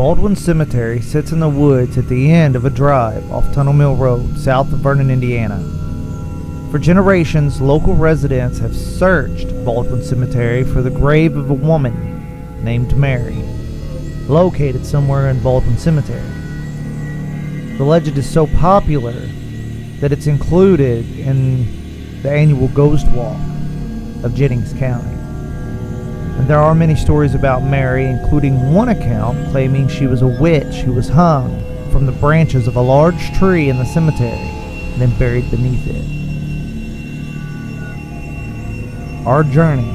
Baldwin Cemetery sits in the woods at the end of a drive off Tunnel Mill Road, south of Vernon, Indiana. For generations, local residents have searched Baldwin Cemetery for the grave of a woman named Mary, located somewhere in Baldwin Cemetery. The legend is so popular that it's included in the annual Ghost Walk of Jennings County. And there are many stories about Mary, including one account claiming she was a witch who was hung from the branches of a large tree in the cemetery and then buried beneath it. Our journey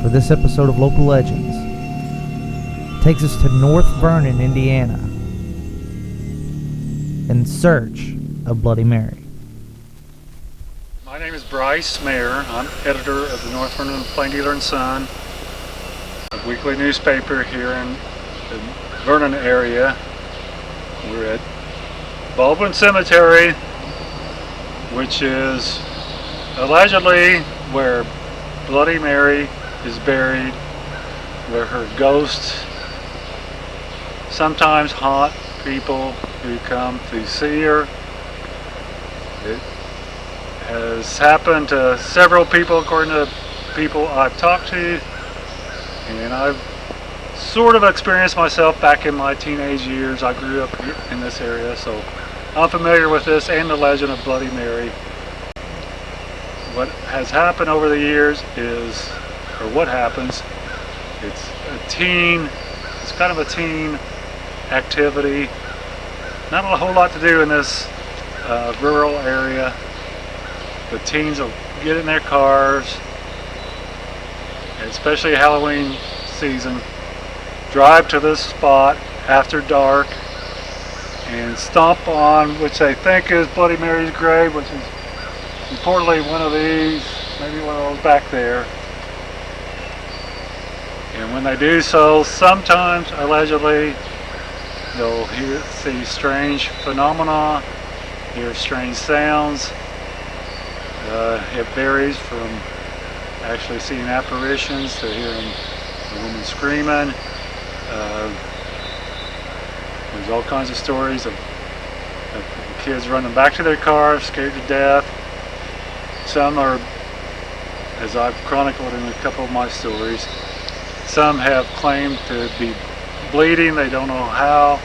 for this episode of Local Legends takes us to North Vernon, Indiana, in search of Bloody Mary. My name is Bryce Mayer. I'm editor of the North Vernon Plain Dealer and Sun, a weekly newspaper here in the Vernon area. We're at Baldwin Cemetery, which is allegedly where Bloody Mary is buried, where her ghost sometimes haunt people who come to see her. It has happened to several people, according to people I've talked to, and I've sort of experienced myself back in my teenage years. I grew up in this area, so I'm familiar with this and the legend of Bloody Mary. What has happened over the years is, or what happens, it's kind of a teen activity. Not a whole lot to do in this rural area. The teens will get in their cars, especially Halloween season, drive to this spot after dark and stomp on, which they think is Bloody Mary's grave, which is reportedly one of these, maybe one of those back there. And when they do so, sometimes, allegedly, they'll see strange phenomena, hear strange sounds. It varies from actually seeing apparitions to hearing a woman screaming. There's all kinds of stories of kids running back to their cars, scared to death. Some are, as I've chronicled in a couple of my stories, some have claimed to be bleeding, they don't know how,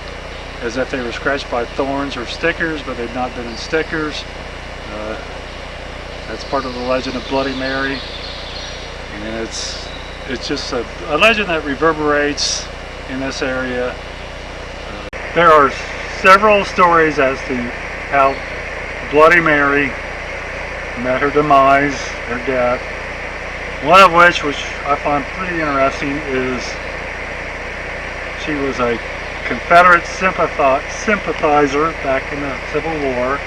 as if they were scratched by thorns or stickers, but they've not been in stickers. That's part of the legend of Bloody Mary, and it's just a legend that reverberates in this area. There are several stories as to how Bloody Mary met her demise, her death. One of which I find pretty interesting, is she was a Confederate sympathizer back in the Civil War.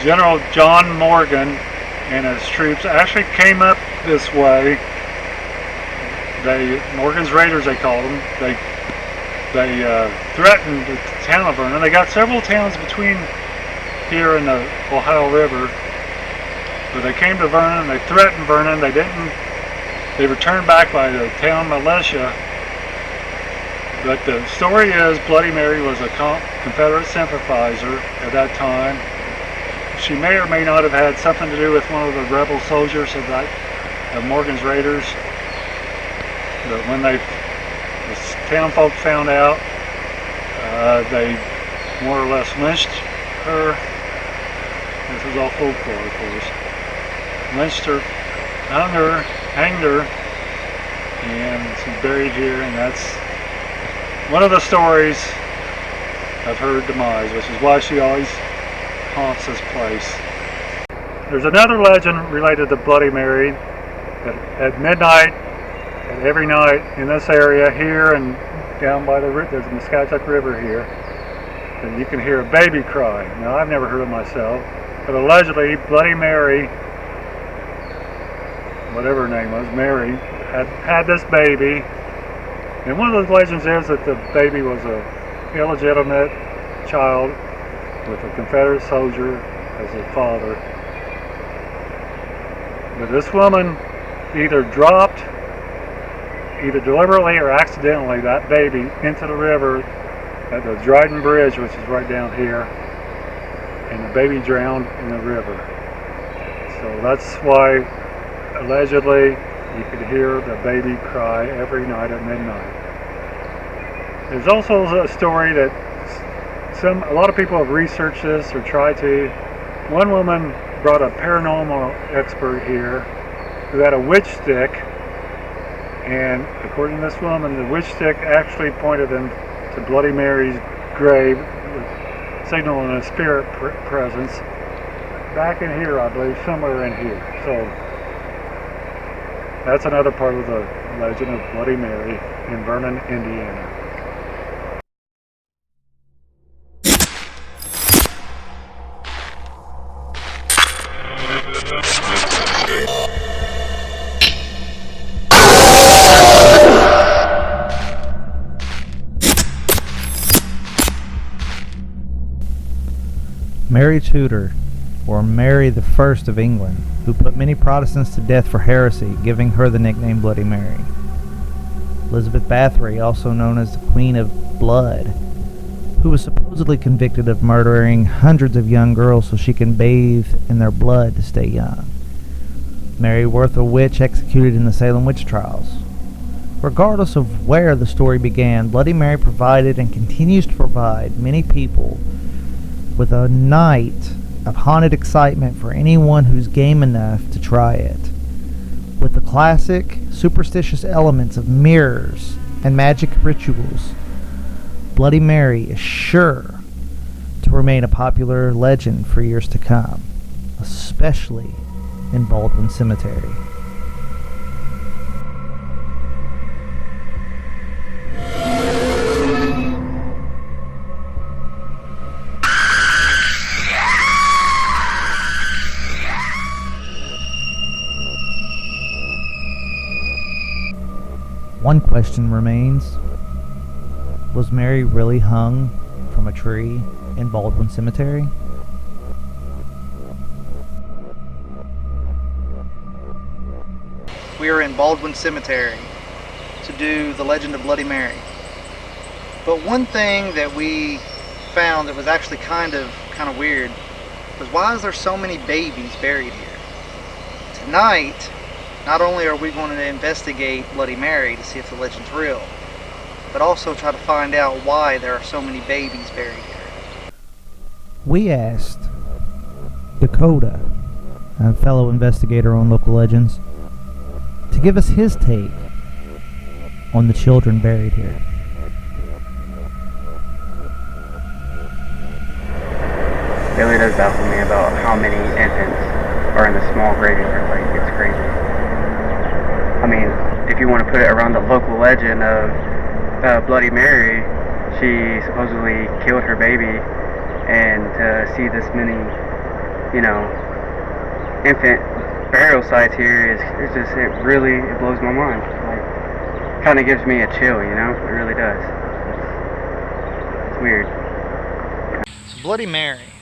General John Morgan and his troops actually came up this way. Morgan's Raiders, they called them. They threatened the town of Vernon. They got several towns between here and the Ohio River, but they came to Vernon. They threatened Vernon. They returned back by the town militia. But the story is Bloody Mary was a Confederate sympathizer at that time. She may or may not have had something to do with one of the rebel soldiers of Morgan's Raiders. But when the town folk found out, they more or less lynched her. This is all folklore, of course. Lynched her, hanged her, and she's buried here, and that's one of the stories of her demise, which is why she always haunts this place. There's another legend related to Bloody Mary at midnight, and every night in this area here and down by there's the Muscatatuck River here, and you can hear a baby cry. Now, I've never heard it myself, but allegedly Bloody Mary, whatever her name was, Mary, had this baby. And one of those legends is that the baby was a illegitimate child with a Confederate soldier as a father. But this woman either dropped either deliberately or accidentally that baby into the river at the Dryden Bridge, which is right down here, and the baby drowned in the river. So that's why allegedly you could hear the baby cry every night at midnight. There's also a story that a lot of people have researched this or tried to. One woman brought a paranormal expert here who had a witch stick, and according to this woman, the witch stick actually pointed them to Bloody Mary's grave, signaling a spirit presence back in here, I believe, somewhere in here. So that's another part of the legend of Bloody Mary in Vernon, Indiana. Mary Tudor, or Mary the First of England, who put many Protestants to death for heresy, giving her the nickname Bloody Mary. Elizabeth Bathory, also known as the Queen of Blood, who was supposedly convicted of murdering hundreds of young girls so she can bathe in their blood to stay young. Mary Worth, a witch executed in the Salem witch trials. Regardless of where the story began, Bloody Mary provided and continues to provide many people with a night of haunted excitement for anyone who's game enough to try it. With the classic superstitious elements of mirrors and magic rituals, Bloody Mary is sure to remain a popular legend for years to come, especially in Baldwin Cemetery. One question remains. Was Mary really hung from a tree in Baldwin Cemetery? We are in Baldwin Cemetery to do the legend of Bloody Mary. But one thing that we found that was actually kind of weird was, why is there so many babies buried here? Tonight, not only are we going to investigate Bloody Mary to see if the legend's real, but also try to find out why there are so many babies buried here. We asked Dakota, a fellow investigator on Local Legends, to give us his take on the children buried here. It really does baffle me about how many infants are in the small graveyard. Like, it's crazy. I mean, if you want to put it around the local legend of Bloody Mary, she supposedly killed her baby, and to see this many, infant burial sites here it blows my mind. Like, kind of gives me a chill, it really does. It's weird. So Bloody Mary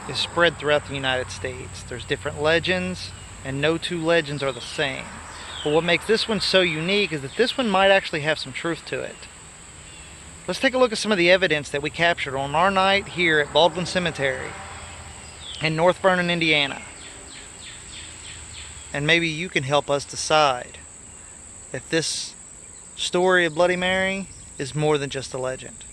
is spread throughout the United States. There's different legends, and no two legends are the same. But what makes this one so unique is that this one might actually have some truth to it. Let's take a look at some of the evidence that we captured on our night here at Baldwin Cemetery in North Vernon, Indiana. And maybe you can help us decide if this story of Bloody Mary is more than just a legend.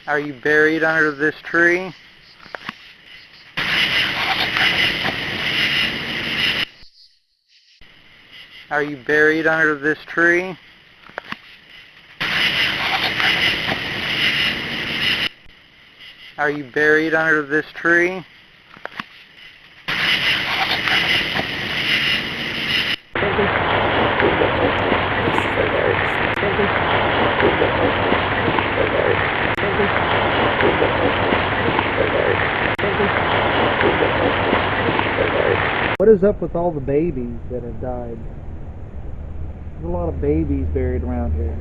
Are you buried under this tree? Are you buried under this tree? Are you buried under this tree? This is is up with all the babies that have died? There's a lot of babies buried around here.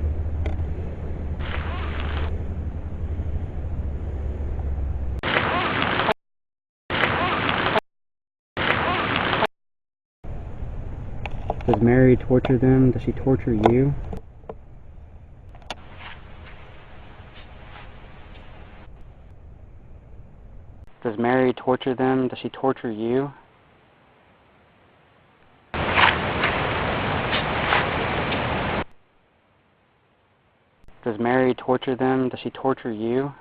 Does Mary torture them? Does she torture you? Does Mary torture them? Does she torture you? Does Mary torture them? Does she torture you?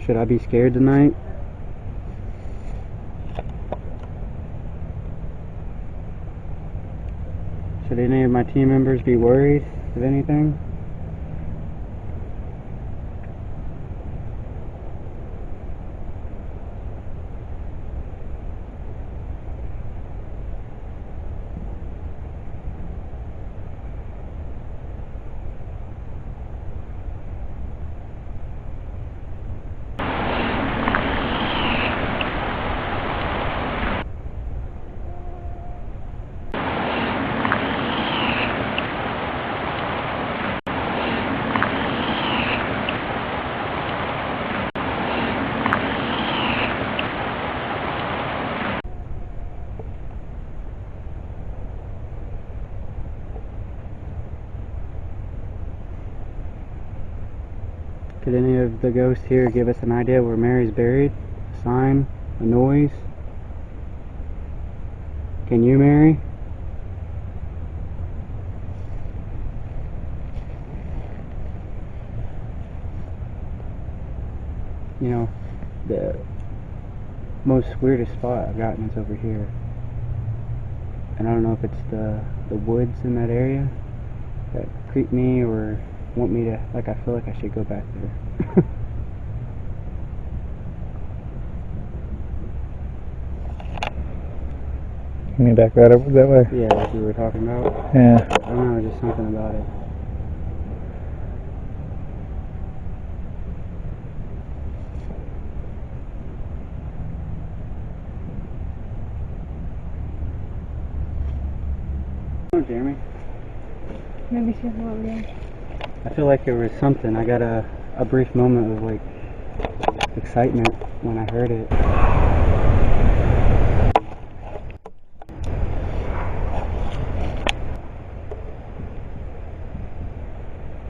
Should I be scared tonight? Should any of my team members be worried of anything? Could any of the ghosts here give us an idea where Mary's buried? A sign? A noise? Can you, Mary? You know, the most weirdest spot I've gotten is over here. And I don't know if it's the woods in that area that creep me or want me to, like, I feel like I should go back there. You mean back right over that way? Yeah, like we were talking about. Yeah. I don't know, just something about it. Oh, Jeremy. Maybe she's not real. I feel like there was something. I got a brief moment of like excitement when I heard it.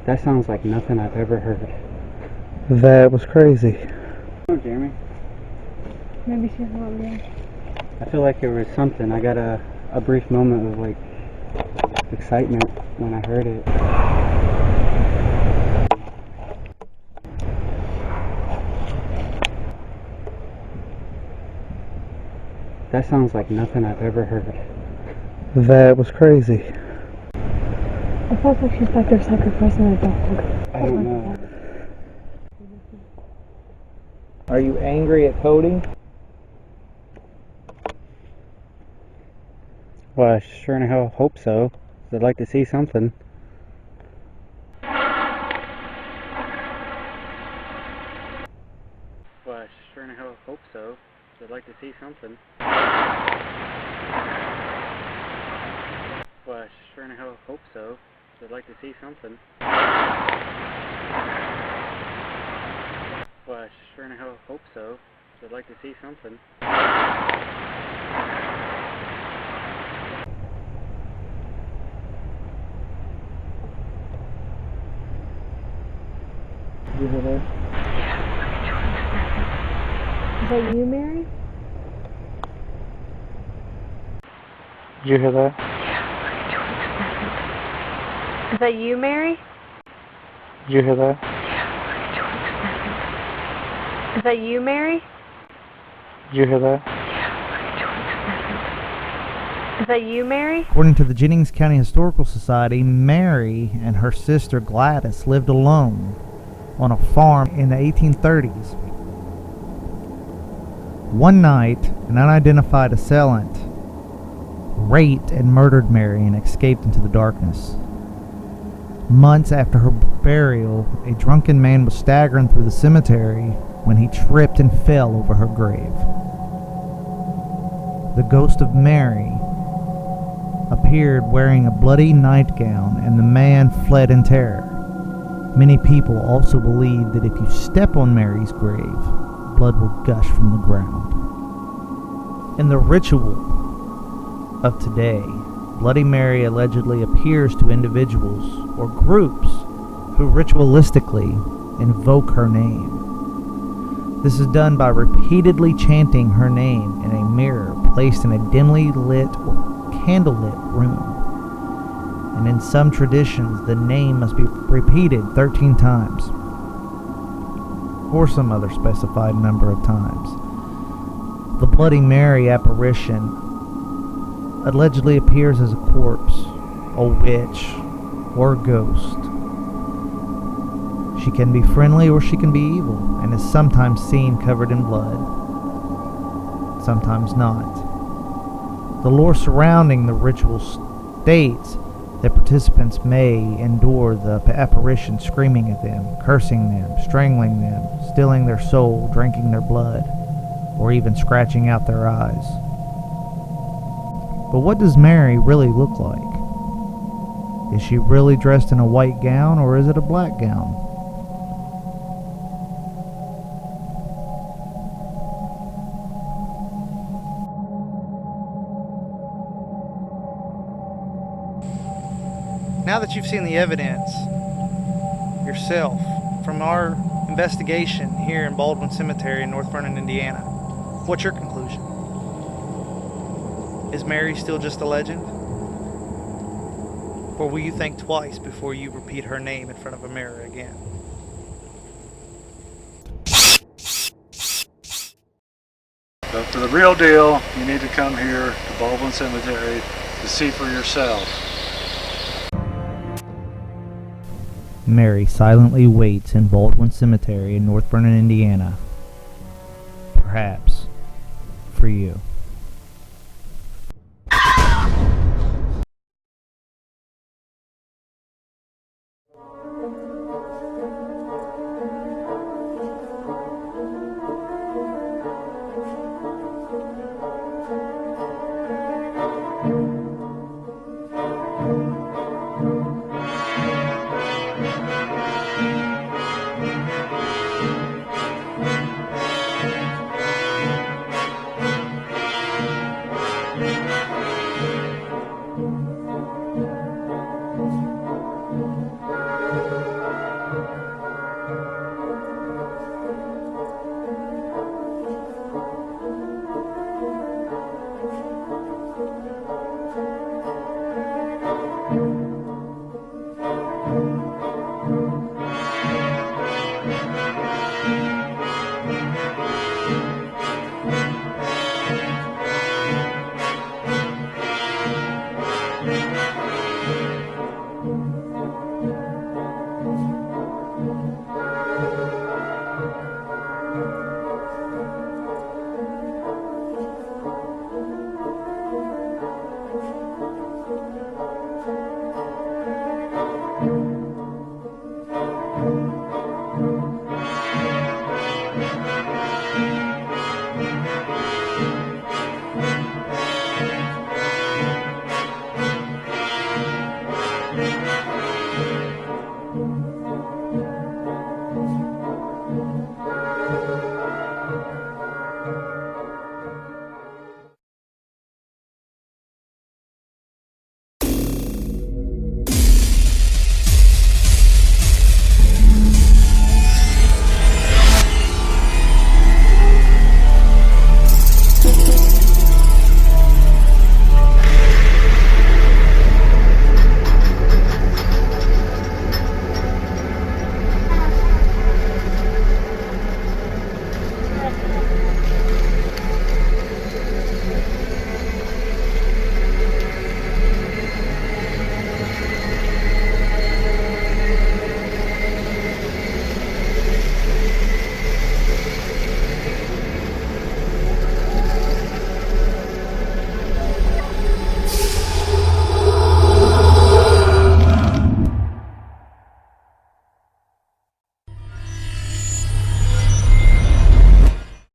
That sounds like nothing I've ever heard. That was crazy. Oh, Jeremy. Maybe she's not real. I feel like there was something. I got a brief moment of like excitement when I heard it. That sounds like nothing I've ever heard. That was crazy. It feels like she's like they're sacrificing a dog. I don't know. Are you angry at Cody? Well, I sure in hell hope so. I'd like to see something. Well, I sure in hell hope so. I'd like to see something. Well, I sure in hell hope so. I'd like to see something. Well, I sure in hell hope so. I'd like to see something. Did you hear that? Is that you, Mary? Did you hear that? Is that you, Mary? Did you hear that? Is that you, Mary? Did you hear that? Is that you, Mary? According to the Jennings County Historical Society, Mary and her sister Gladys lived alone on a farm in the 1830s. One night, an unidentified assailant raped and murdered Mary and escaped into the darkness. Months after her burial, a drunken man was staggering through the cemetery when he tripped and fell over her grave. The ghost of Mary appeared wearing a bloody nightgown, and the man fled in terror. Many people also believe that if you step on Mary's grave, blood will gush from the ground. In the ritual of today, Bloody Mary allegedly appears to individuals or groups who ritualistically invoke her name. This is done by repeatedly chanting her name in a mirror placed in a dimly lit or candlelit room. And in some traditions, the name must be repeated 13 times, or some other specified number of times. The Bloody Mary apparition allegedly appears as a corpse, a witch, or a ghost. She can be friendly or she can be evil, and is sometimes seen covered in blood, sometimes not. The lore surrounding the ritual states that participants may endure the apparition screaming at them, cursing them, strangling them, stealing their soul, drinking their blood, or even scratching out their eyes. But what does Mary really look like? Is she really dressed in a white gown, or is it a black gown? Now that you've seen the evidence yourself from our investigation here in Baldwin Cemetery in North Vernon, Indiana, what's your conclusion? Is Mary still just a legend? Or will you think twice before you repeat her name in front of a mirror again? But for the real deal, you need to come here to Baldwin Cemetery to see for yourself. Mary silently waits in Baldwin Cemetery in North Vernon, Indiana. Perhaps for you.